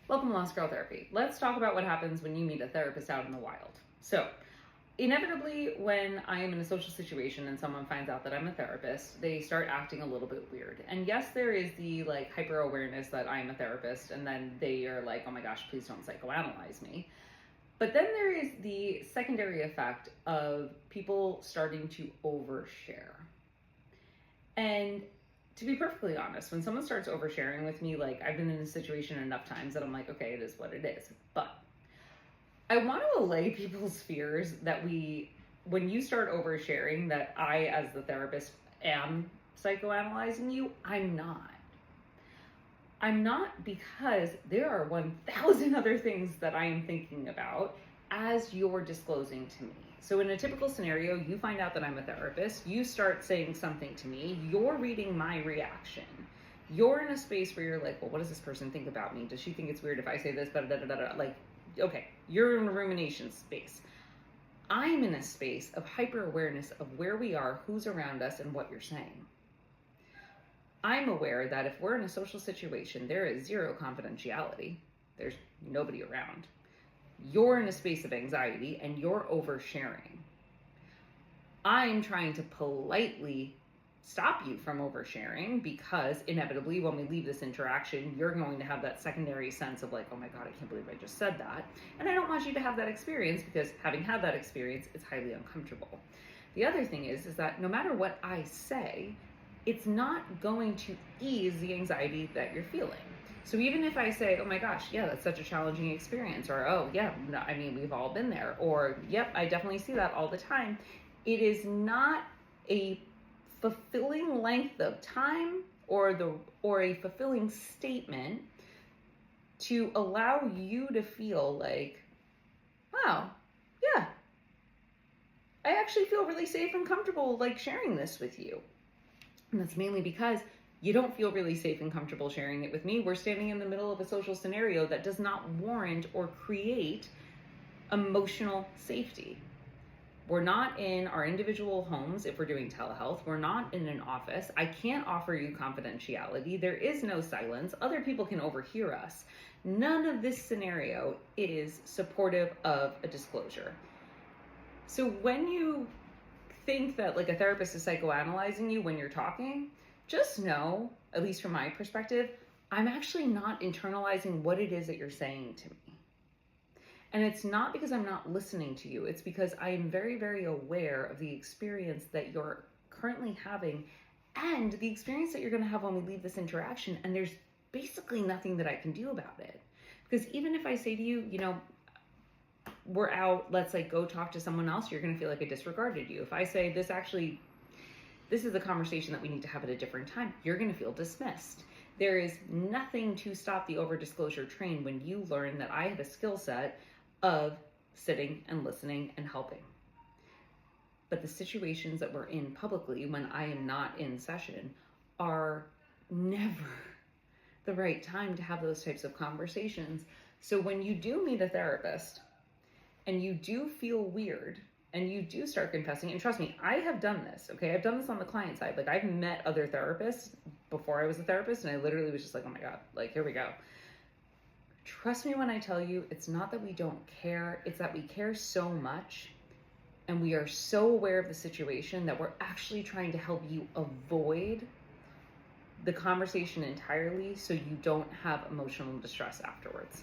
Welcome to Lost Girl Therapy. Let's talk about what happens when you meet a therapist out in the wild. So, inevitably, when I am in a social situation and someone finds out that I'm a therapist, they start acting a little bit weird. And yes, there is the hyper awareness that I am a therapist, and then they are like, oh my gosh, please don't psychoanalyze me. But then there is the secondary effect of people starting to overshare. And to be perfectly honest, when someone starts oversharing with me, I've been in a situation enough times that I'm like, okay, it is what it is. But I want to allay people's fears that when you start oversharing, that I, as the therapist, am psychoanalyzing you. I'm not. I'm not, because there are 1,000 other things that I am thinking about as you're disclosing to me. So in a typical scenario, you find out that I'm a therapist, you start saying something to me, you're reading my reaction. You're in a space where you're like, well, what does this person think about me? Does she think it's weird if I say this? Okay, you're in a rumination space. I'm in a space of hyper awareness of where we are, who's around us, and what you're saying. I'm aware that if we're in a social situation, there is zero confidentiality. There's nobody around. You're in a space of anxiety and you're oversharing. I'm trying to politely stop you from oversharing, because inevitably when we leave this interaction, you're going to have that secondary sense of like, oh my God, I can't believe I just said that. And I don't want you to have that experience, because having had that experience, it's highly uncomfortable. The other thing is that no matter what I say, it's not going to ease the anxiety that you're feeling. So even if I say, oh my gosh, yeah, that's such a challenging experience, or oh yeah, no, I mean, we've all been there, or yep, I definitely see that all the time, it is not a fulfilling length of time or a fulfilling statement to allow you to feel like, wow, yeah, I actually feel really safe and comfortable sharing this with you. And that's mainly because you don't feel really safe and comfortable sharing it with me. We're standing in the middle of a social scenario that does not warrant or create emotional safety. We're not in our individual homes if we're doing telehealth. We're not in an office. I can't offer you confidentiality. There is no silence. Other people can overhear us. None of this scenario is supportive of a disclosure. So when you think that a therapist is psychoanalyzing you when you're talking, just know, at least from my perspective, I'm actually not internalizing what it is that you're saying to me. And it's not because I'm not listening to you. It's because I am very, very aware of the experience that you're currently having and the experience that you're going to have when we leave this interaction. And there's basically nothing that I can do about it. Because even if I say to you, we're out, let's go talk to someone else, you're going to feel like I disregarded you. If I say this is a conversation that we need to have at a different time, you're going to feel dismissed. There is nothing to stop the over-disclosure train when you learn that I have a skill set of sitting and listening and helping. But the situations that we're in publicly when I am not in session are never the right time to have those types of conversations. So when you do meet a therapist and you do feel weird, and you do start confessing, and trust me, I have done this, okay? I've done this on the client side. I've met other therapists before I was a therapist, and I literally was just like, oh my God, here we go. Trust me when I tell you, it's not that we don't care, it's that we care so much, and we are so aware of the situation that we're actually trying to help you avoid the conversation entirely so you don't have emotional distress afterwards.